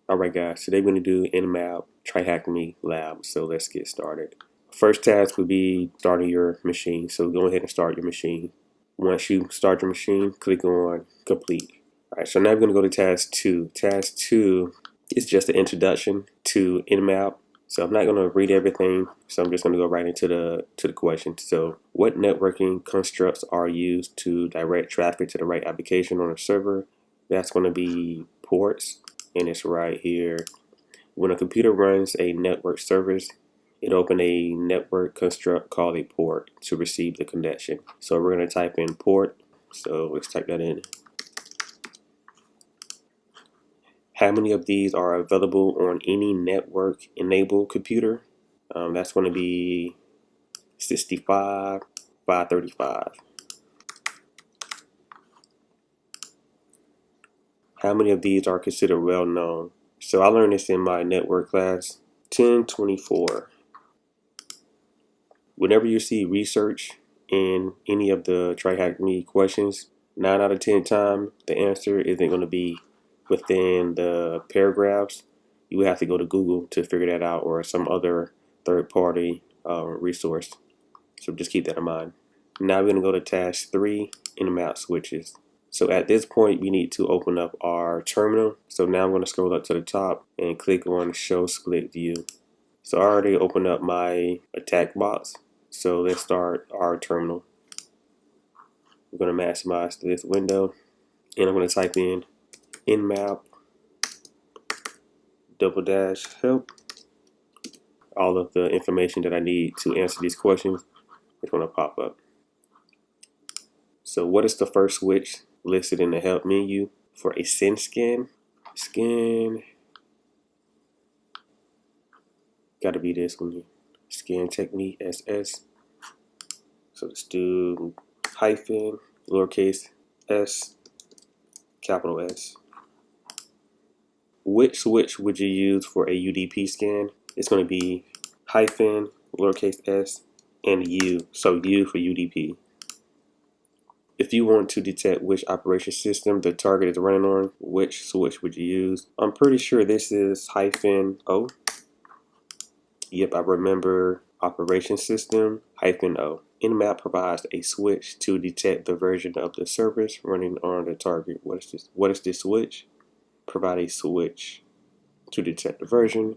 Alright guys, today we're going to do NMAP Tryhackme lab, so let's get started. First task would be starting your machine, so go ahead and start your machine. Once you start your machine, click on complete. Alright, so now we're going to go to task 2. Task 2 is just an introduction to NMAP, so I'm not going to read everything, so I'm just going to go right into the question. So, what networking constructs are used to direct traffic to the right application on a server? That's going to be ports. And it's right here. When a computer runs a network service, it opens a network construct called a port to receive the connection. So we're going to type in port. So let's type that in. How many of these are available on any network enabled computer? That's going to be 65, 535. How many of these are considered well known? So I learned this in my network class. 1024. Whenever you see research in any of the Tryhackme questions, 9 out of 10 times the answer isn't going to be within the paragraphs. You would have to go to Google to figure that out, or some other third-party resource. So just keep that in mind. Now we're going to go to task 3, NMAP switches. So at this point, we need to open up our terminal. So now I'm going to scroll up to the top and click on Show Split View. So I already opened up my attack box. So let's start our terminal. We're going to maximize this window, and I'm going to type in nmap --help. All of the information that I need to answer these questions is going to pop up. So what is the first switch listed in the help menu for a send scan? Scan. Got to be this one here. Scan technique SS. So let's do hyphen, lowercase s, capital S. Which switch would you use for a UDP scan? It's going to be hyphen, lowercase s, and U. So U for UDP. If you want to detect which operation system the target is running on, which switch would you use? I'm pretty sure this is hyphen O. Yep, I remember operation system hyphen O. NMAP provides a switch to detect the version of the service running on the target. What is this? What is this switch? Provide a switch to detect the version.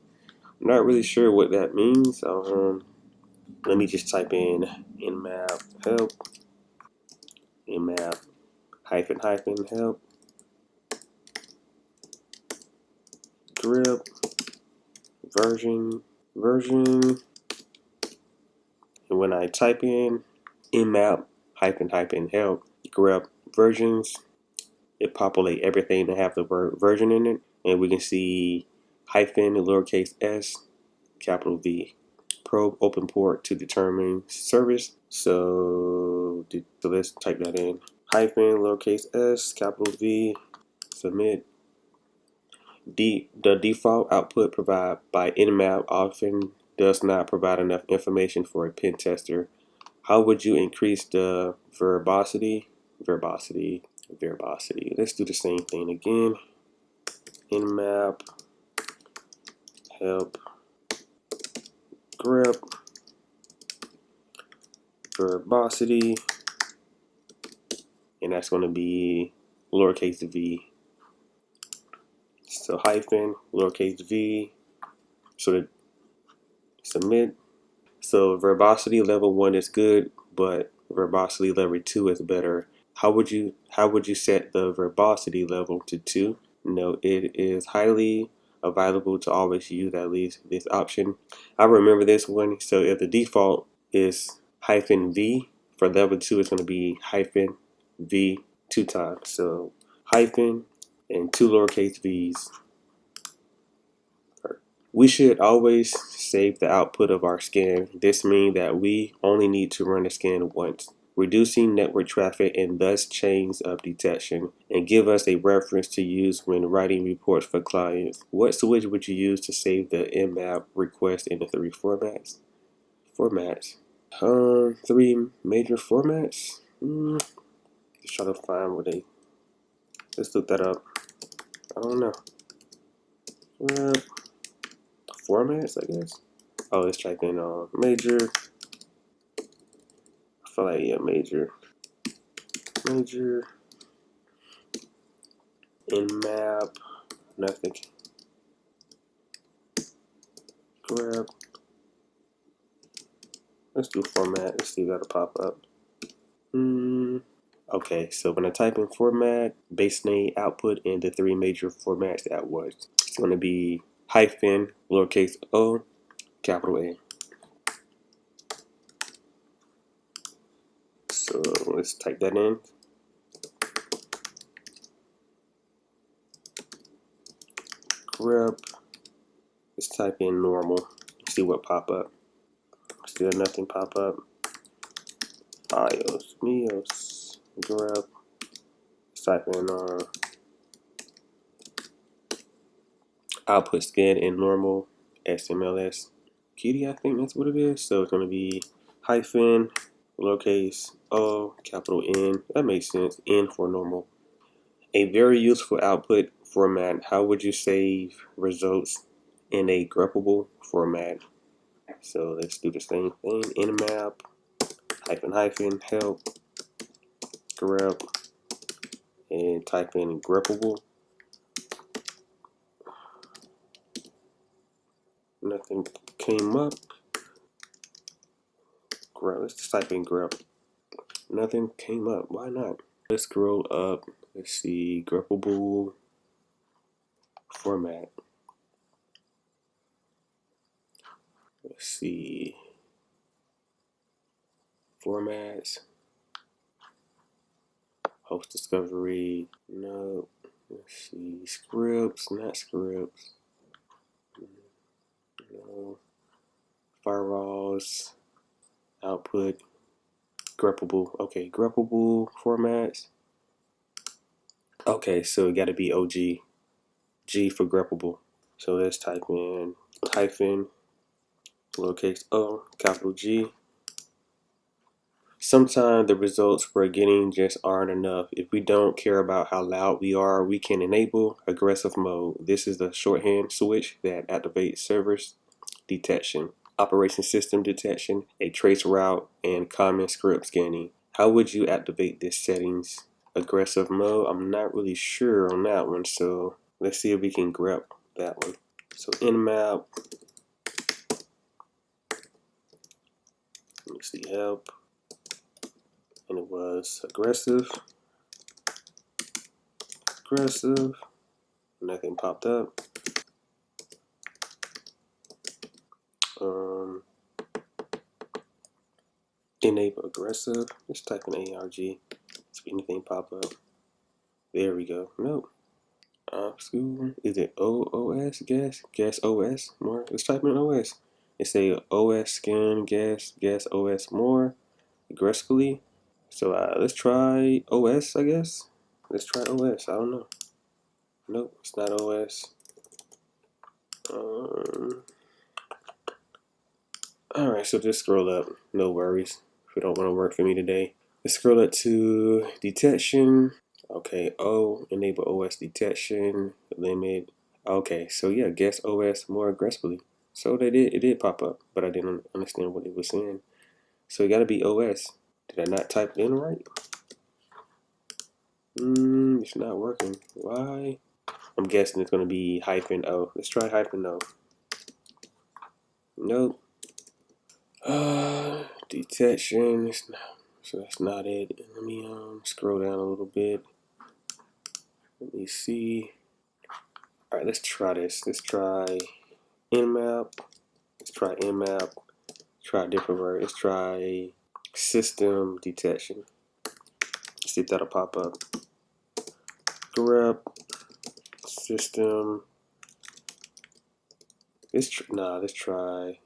I'm not really sure what that means. Let me just type in nmap help, nmap hyphen help, grep version, and when I type in nmap hyphen help, grep versions, it populate everything that have the word version in it, and we can see hyphen lowercase s, capital V. Probe open port to determine service. So let's type that in. Hyphen lowercase s, capital V, submit. The default output provided by NMAP often does not provide enough information for a pen tester. How would you increase the verbosity? Let's do the same thing again. NMAP help grep verbosity, and that's going to be lowercase v. So hyphen lowercase v. So to submit. So verbosity level 1 is good, but verbosity level 2 is better. How would you set the verbosity level to 2? No, it is highly available to always use at least this option. I remember this one. So if the default is hyphen V, for level 2 it's going to be hyphen V 2 times. So hyphen and 2 lowercase v's. We should always save the output of our scan. This means that we only need to run the scan once, reducing network traffic and thus chains of detection, and give us a reference to use when writing reports for clients. What switch would you use to save the NMAP request in the 3 formats? 3 major formats? Let's try to find what let's look that up. I don't know. formats, I guess. Oh, let's type in major. I feel like, yeah, major. NMAP, nothing. Grab. Let's do format. Let's see if that'll pop up. Okay, so when I type in format, base name, output, and the three major formats that was, it's going to be hyphen, lowercase o, capital A. So let's type that in. Grep. Let's type in normal. See what pop up. Still nothing pop up. iOS, Mios, grep. Let's type in output scan in normal SMLS kitty, I think that's what it is. So it's going to be hyphen, lowercase o, capital N. That makes sense. N for normal. A very useful output format. How would you save results in a greppable format? So let's do the same thing. NMAP, hyphen, help, grep, and type in greppable. Nothing came up. Grep. Let's just type in grep. Nothing came up. Why not? Let's scroll up. Let's see. Greppable format. Let's see. Formats. Host discovery. No. Let's see. Scripts. Not scripts. No. Firewalls. Output. Greppable. Okay. Greppable formats. Okay. So it got to be OG. G for greppable. So let's type in hyphen, lowercase o, capital G. Sometimes the results we're getting just aren't enough. If we don't care about how loud we are, we can enable aggressive mode. This is the shorthand switch that activates servers detection, operation system detection, a trace route, and common script scanning. How would you activate this settings? Aggressive mode, I'm not really sure on that one, so let's see if we can grep that one. So NMAP, let me see, help, and it was aggressive, nothing popped up. Enable aggressive, let's type in ARG, see if anything pop up. There we go, nope. School, is it OOS, gas OS, more? Let's type in OS. It say OS scan, gas OS more, aggressively. So let's try OS, I guess. Let's try OS, I don't know. Nope, it's not OS. Alright, so just scroll up. No worries. If it don't want to work for me today. Let's scroll up to detection. Okay, O, enable OS detection, limit. Okay, so yeah, guess OS more aggressively. So it did pop up, but I didn't understand what it was saying. So it gotta be OS. Did I not type it in right? It's not working. Why? I'm guessing it's gonna be hyphen O. Let's try hyphen O. Nope. Detection. So that's not it. Let me scroll down a little bit. Let me see. All right, let's try this. Let's try NMAP. Let's try NMAP. Try a different word. Let's try system detection. Let's see if that'll pop up. Grep system. Let's try.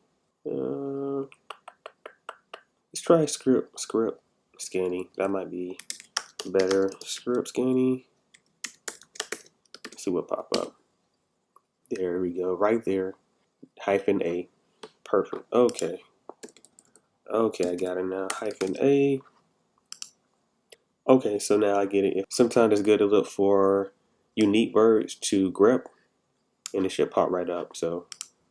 Let's try script scanning. That might be better. Script scanning. Let's see what pop up. There we go. Right there. Hyphen A. Perfect. Okay. Okay, I got it now. Hyphen A. Okay, so now I get it. Sometimes it's good to look for unique words to grep and it should pop right up. So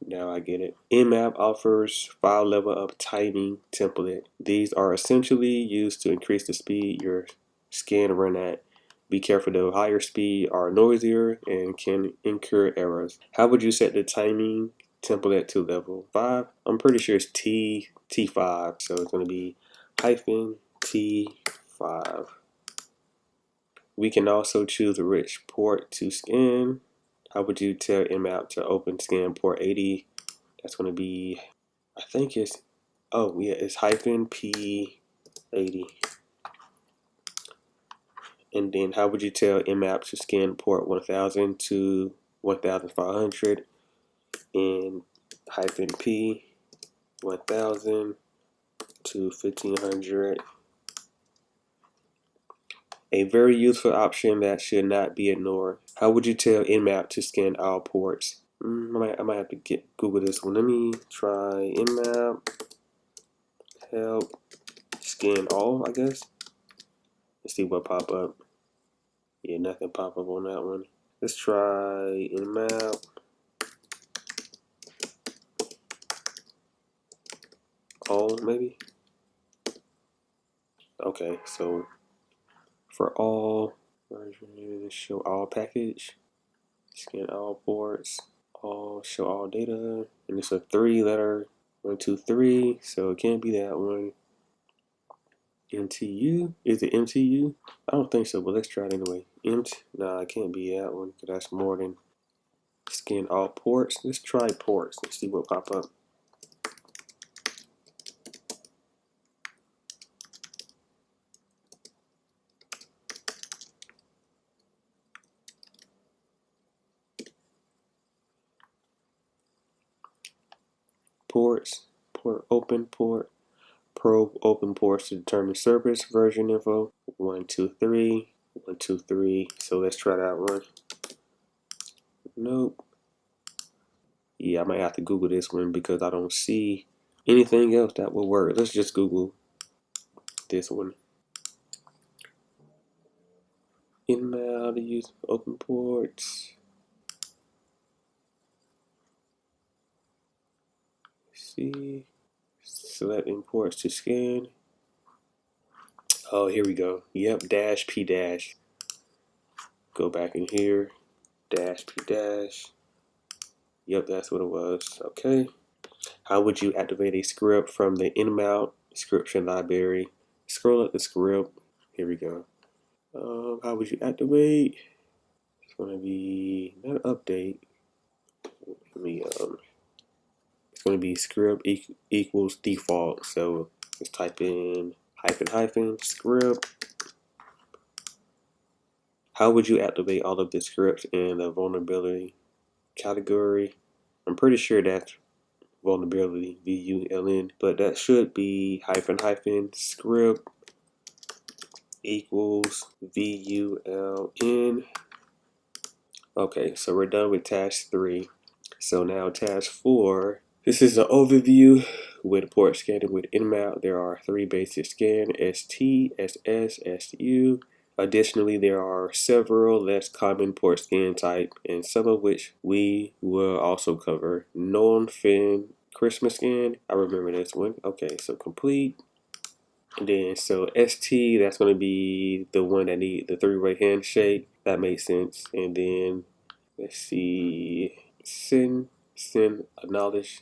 now I get it. NMAP offers 5 level of timing template. These are essentially used to increase the speed your scan run at. Be careful though, higher speed are noisier and can incur errors. How would you set the timing template to level 5? I'm pretty sure it's T5, so it's going to be hyphen T5. We can also choose which port to scan. How would you tell NMAP to open scan port 80? That's going to be, I think it's, oh yeah, it's hyphen P80. And then how would you tell NMAP to scan port 1000 to 1500 and hyphen P 1000 to 1500? A very useful option that should not be ignored. How would you tell NMAP to scan all ports? I might have to Google this one. Let me try NMAP help scan all, I guess. Let's see what pop up. Yeah, nothing pop up on that one. Let's try NMAP all, maybe. Okay, so for all version, show all package, scan all ports, all show all data, and it's a 3-letter 1, 2, 3, so it can't be that one. MTU? Is it MTU? I don't think so, but let's try it anyway. Nah, it can't be that one because that's more than scan all ports. Let's try ports. Let's see what pop up. Ports, port open, port, probe open ports to determine service version info. 1, 2, 3, 1, 2, 3. So let's try that one. Nope. Yeah, I might have to Google this one because I don't see anything else that will work. Let's just Google this one. Email to use open ports. See. Select imports to scan. Oh, here we go. Yep, dash P dash. Go back in here. Dash P dash. Yep, that's what it was. Okay. How would you activate a script from the NMAP description library? Scroll up the script. Here we go. How would you activate? It's gonna be not update. Let me it's gonna be script equals default. So let's type in hyphen script. How would you activate all of the scripts in the vulnerability category? I'm pretty sure that's vulnerability, VULN, but that should be hyphen script equals VULN. Okay, so we're done with task 3. So now task 4. This is an overview with port scanning with NMAP. There are 3 basic scan, ST, SS, SU. Additionally, there are several less common port scan type, and some of which we will also cover. Non-fin Christmas scan. I remember this one. Okay, so complete. And then so ST, that's going to be the one that need the 3-way handshake. That makes sense. And then let's see, send, acknowledge.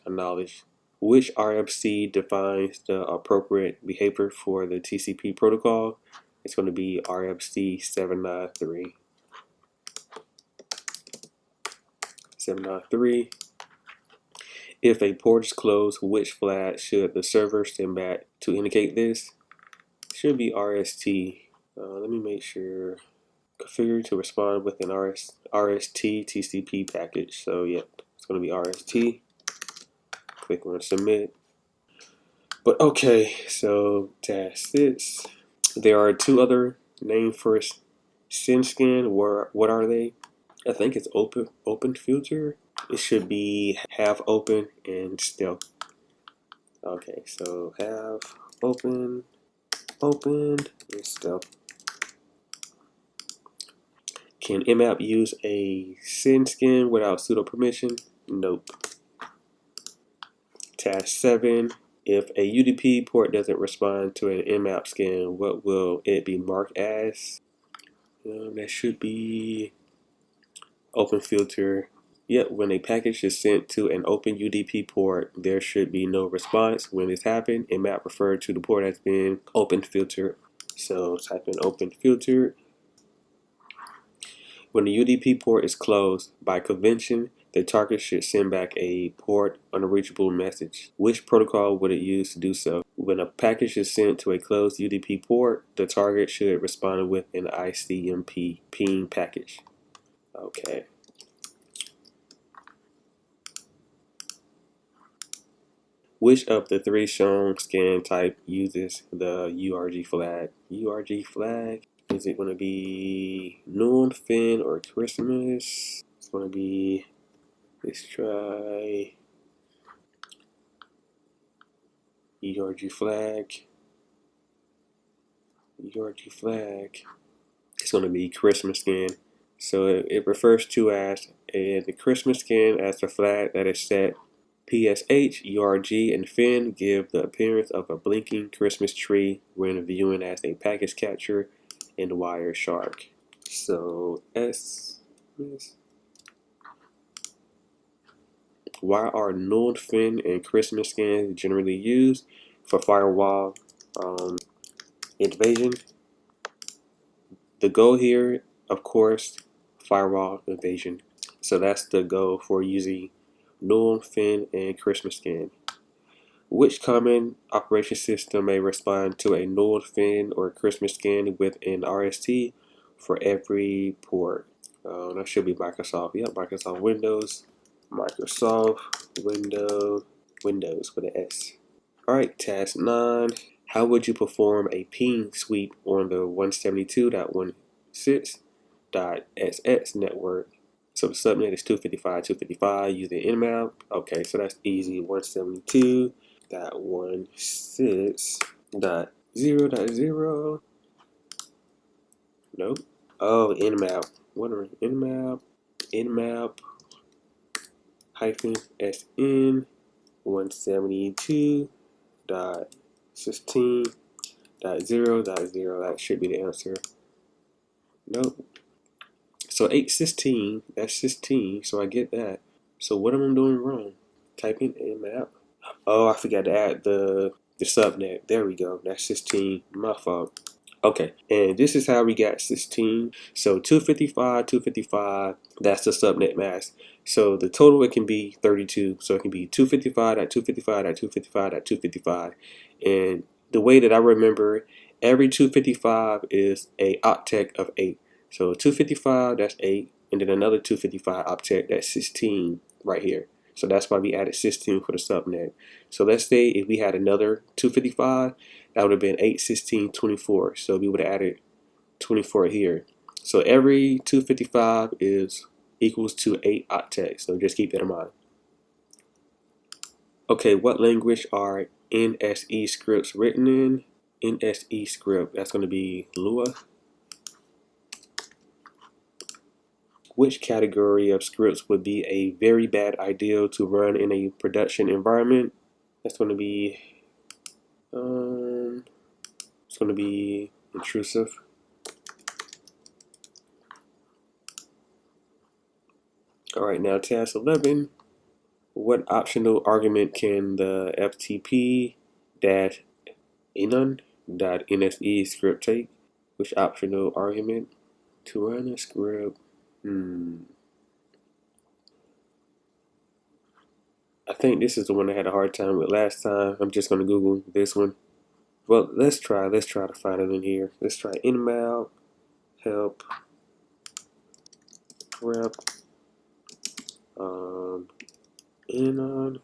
Which RFC defines the appropriate behavior for the TCP protocol? It's going to be RFC 793. 793. If a port is closed, which flag should the server send back to indicate this? It should be RST. Let me make sure. Configure to respond with an RST TCP package. So yep, it's going to be RST. Click on submit. But okay, so task 6. There are 2 other names for send scan. What are they? I think it's open filter. It should be have open and stealth. Okay, so have opened and stealth. Can NMAP use a send skin without pseudo permission? Nope. Task 7. If a UDP port doesn't respond to an NMAP scan, what will it be marked as? That should be open filter. Yep, when a package is sent to an open UDP port, there should be no response. When this happened, NMAP referred to the port as being open filtered. So type in open filtered. When the UDP port is closed, by convention, the target should send back a port unreachable message. Which protocol would it use to do so? When a package is sent to a closed UDP port, the target should respond with an ICMP ping package. Okay. Which of the three shown scan type uses the URG flag? URG flag? Is it going to be Noon, Fin, or Christmas? It's going to be, let's try URG flag. URG flag. It's going to be Christmas scan. So it refers to as the Christmas scan as the flag that is set. PSH, URG, and Fin give the appearance of a blinking Christmas tree when viewing as a package capture in Wireshark. So S. Why are null, Fin, and Christmas scans generally used? For firewall invasion. The goal here, of course, firewall invasion. So that's the goal for using null, Fin, and Christmas scan. Which common operation system may respond to a null, Fin, or Christmas scan with an RST for every port? That should be Microsoft. Yep, Microsoft Windows. Microsoft Windows with an S. Alright, task 9. How would you perform a ping sweep on the 172.16.xx network? So the subnet is 255.255 using NMAP. Okay, so that's easy. 172.16.0.0. Nope. Oh, NMAP. What are NMAP? NMAP hyphen SN 172.16.0.0. That should be the answer. Nope. So 816, that's 16, so I get that. So what am I doing wrong? Typing NMAP. Oh, I forgot to add the subnet. There we go. That's 16. My fault. Okay, and this is how we got 16. So 255, that's the subnet mask. So the total, it can be 32. So it can be 255.255.255.255. And the way that I remember, every 255 is a octet of 8. So 255, that's 8. And then another 255 octet, that's 16 right here. So that's why we added 16 for the subnet. So let's say if we had another 255, that would have been 8, 16, 24. So we would have added 24 here. So every 255 is equals to 8 octets. So just keep that in mind. Okay, what language are NSE scripts written in? NSE script, that's going to be Lua. Which category of scripts would be a very bad idea to run in a production environment? That's going to be it's going to be intrusive. All right, now task 11. What optional argument can the ftp-enum.nse script take? Which optional argument to run a script? I think this is the one I had a hard time with last time. I'm just gonna Google this one. Well, let's try to find it in here. Let's try nmap help rep enum.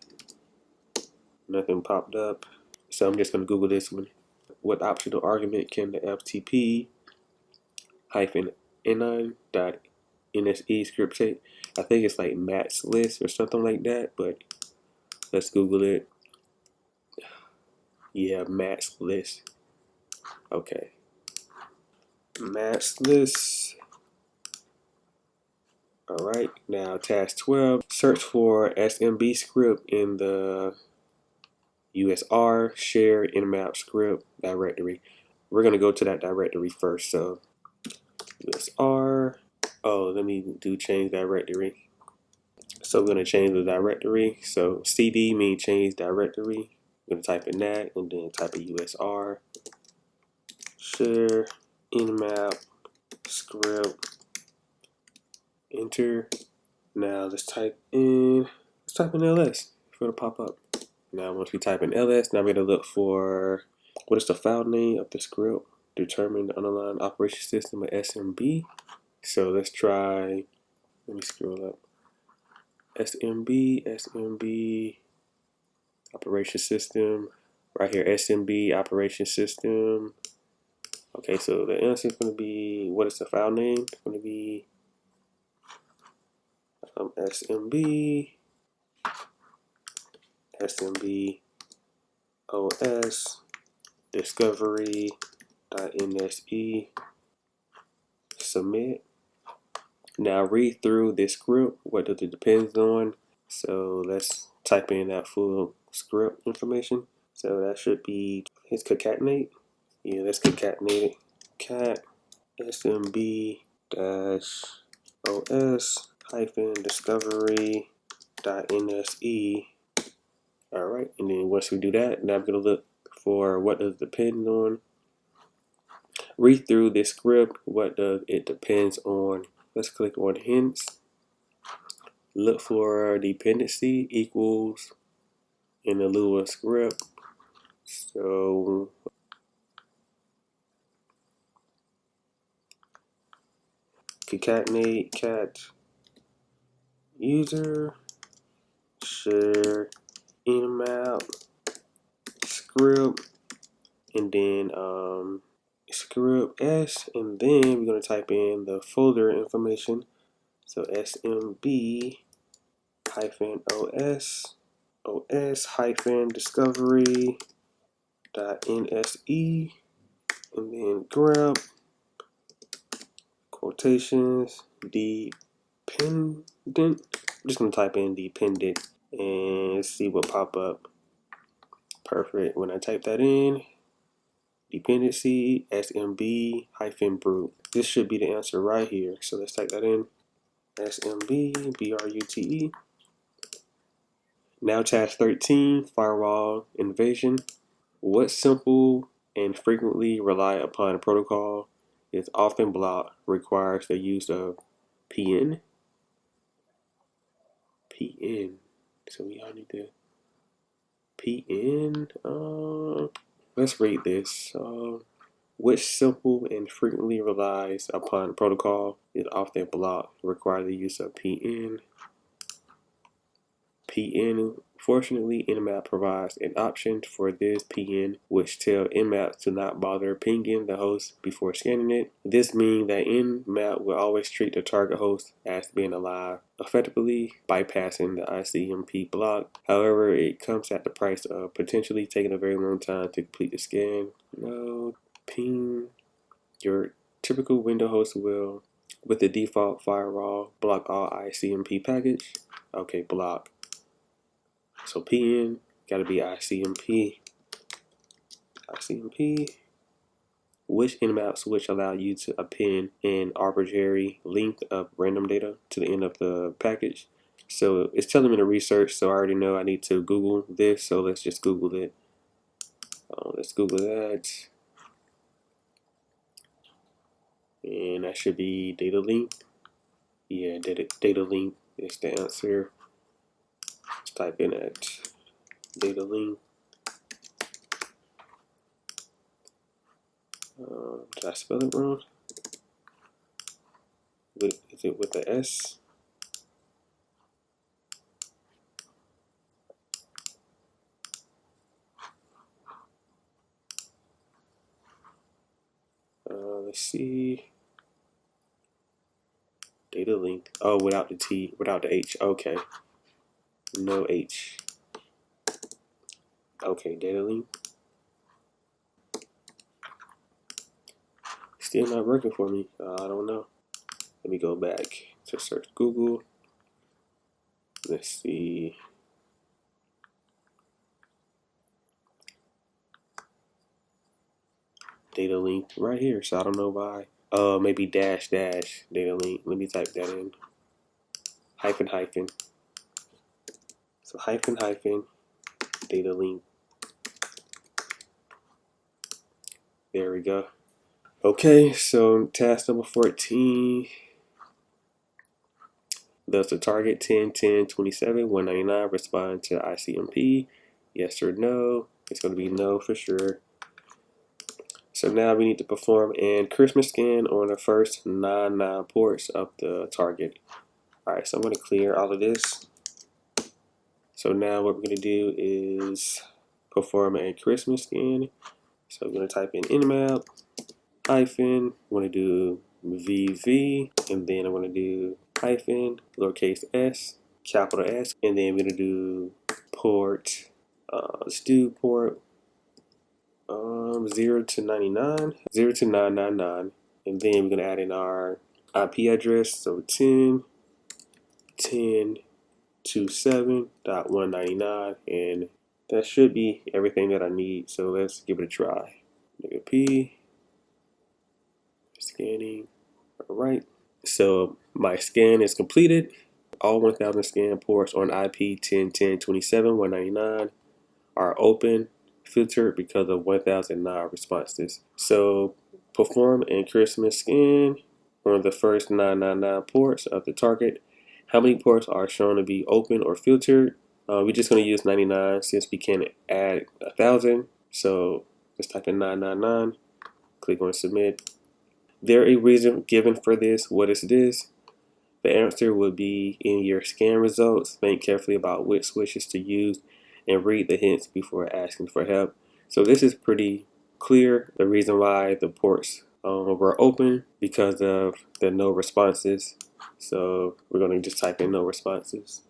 Nothing popped up. So I'm just gonna Google this one. What optional argument can the ftp-enum.nse script take? I think it's like match list or something like that, but let's Google it. Yeah, match list. Okay. Match list. Alright, now task 12, search for SMB script in the USR shared NMAP script directory. We're going to go to that directory first. So USR, let me do change directory. So we're going to change the directory. So CD means change directory. I'm going to type in that and then type in USR share NMAP script, enter. Now let's type in LS for it to pop up. Now once we type in LS, now we're going to look for what is the file name of the script, determine the underlying operation system of SMB. So let's try, let me scroll up, SMB operation system, right here, SMB operation system. Okay, so the answer is going to be, what is the file name? It's going to be SMB OS discovery.nse, submit. Now read through this script, what does it depends on. So let's type in that full script information. So that should be, hit concatenate. Yeah, let's concatenate it. Cat SMB dash OS hyphen discovery.nse. Alright, and then once we do that, now I'm going to look for what does it depend on. Read through this script, what does it depends on. Let's click on hints. Look for dependency equals in the Lua script. So concatenate cat user share NMAP script, and then script S, and then we're going to type in the folder information. So SMB hyphen OS hyphen discovery.nse, and then grep quotations dependent. I'm just going to type in dependent and see what pop up. Perfect. When I type that in, dependency SMB hyphen brute. This should be the answer right here. So let's type that in. SMB BRUTE. Now task 13, firewall invasion. What simple and frequently relied upon protocol is often blocked, requires the use of PN. So we all need to PN. Let's read this. Which simple and frequently relies upon protocol is often blocked, require the use of PN. Fortunately, NMAP provides an option for this PN, which tells NMAP to not bother pinging the host before scanning it. This means that NMAP will always treat the target host as being alive, effectively bypassing the ICMP block. However, it comes at the price of potentially taking a very long time to complete the scan. No, ping. Your typical window host will, with the default firewall, block all ICMP package. Okay, block. So PN gotta be ICMP. Which NMAP switch allow you to append an arbitrary length of random data to the end of the package? So it's telling me to research, so I already know I need to Google this, so let's just Google it. Let's Google that. And that should be data length. Yeah, data length is the answer. Let's type in that data length. Did I spell it wrong? Is it with the S? Let's see. Data length. Oh, without the T, without the H. Okay. No H. Okay, data length. Still not working for me. I don't know. Let me go back to search Google. Let's see. Data link right here. So I don't know why. Maybe dash dash data link. Let me type that in. Hyphen hyphen. So hyphen hyphen data link. There we go. Okay, so task number 14. Does the target 10, 10, 27, 199 respond to ICMP? Yes or no? It's going to be no for sure. So now we need to perform an Christmas scan on the first 9 ports of the target. Alright, so I'm going to clear all of this. So now what we're going to do is perform a Christmas scan. So I'm going to type in NMAP hyphen, I'm going to do VV, and then I'm going to do hyphen, lowercase s, capital S, and then we're going to do port, let's do port 0 to 99, 0 to 999, and then we're going to add in our IP address, so 10, 10, 27.199, and that should be everything that I need, so let's give it a try. P, scanning. Alright, so my scan is completed. All 1000 scan ports on IP 10, 10, 27, 199 are open, filtered because of 1009 responses. So perform a Christmas scan on the first 999 ports of the target. How many ports are shown to be open or filtered? We're just going to use 99 since we can add 1000. So let's type in 999, click on submit. There a reason given for this? What is this? The answer would be in your scan results. Think carefully about which switches to use and read the hints before asking for help. So this is pretty clear. The reason why the ports were open because of the no responses. So we're going to just type in no responses.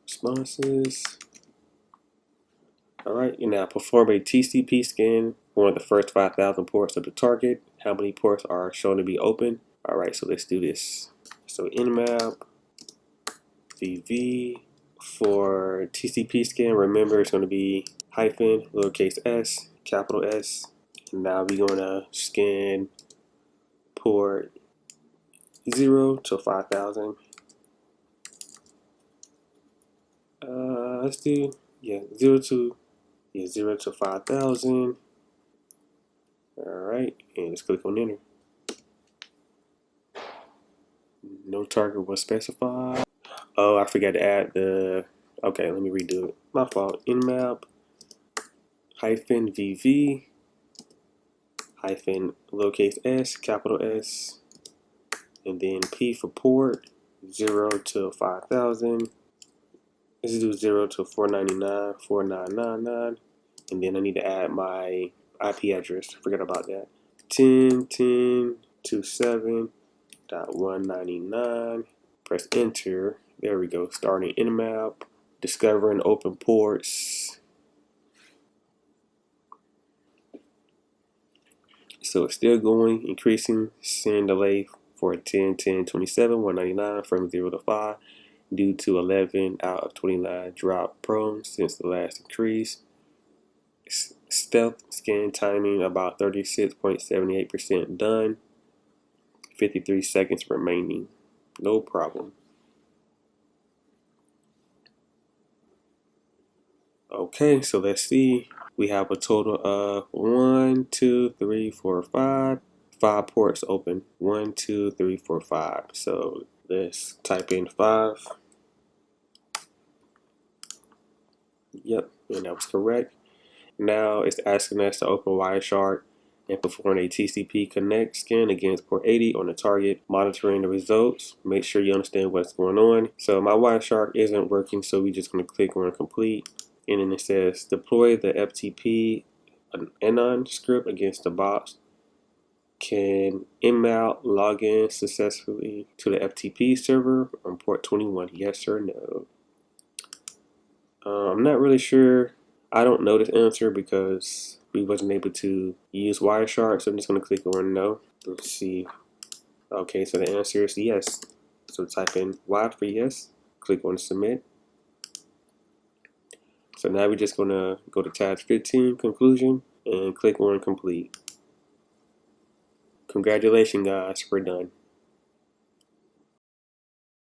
Responses. Alright, you now perform a TCP scan on the first 5000 ports of the target. How many ports are shown to be open? Alright, so let's do this. So NMAP VV for TCP scan, remember it's going to be hyphen, lowercase s, capital S. And now we're going to scan port 0 to 5000. Let's do, 0 to 5000. Alright, and let's click on enter. No target was specified. Oh, I forgot to add the, okay, let me redo it. My fault. NMAP hyphen VV hyphen lowercase s, capital S, and then P for port 0 to 5000. Let's do 0 to 499, 4999, and then I need to add my IP address. Forgot about that. 10, 10, 27.199. Press enter. There we go. Starting NMAP. Discovering open ports. So it's still going, increasing. Send delay for 10, 10, 27, 199 from 0 to 5 due to 11 out of 29 drop prone since the last increase. Stealth scan timing about 36.78% done. 53 seconds remaining. No problem. Okay, so let's see. We have a total of 1, 2, 3, 4, 5. 5 ports open. 1, 2, 3, 4, 5. So let's type in 5. Yep, and that was correct. Now it's asking us to open Wireshark and perform a TCP connect scan against port 80 on the target, monitoring the results. Make sure you understand what's going on. So my Wireshark isn't working, so we're just going to click on complete. And then it says deploy the FTP anon script against the box. Can NMAP log in successfully to the FTP server on port 21? Yes or no? I'm not really sure. I don't know this answer because we wasn't able to use Wireshark, so I'm just going to click on no. Let's see. Okay, so the answer is yes. So type in Y for yes, click on submit. So now we're just gonna go to task 15, conclusion, and click on complete. Congratulations guys, we're done.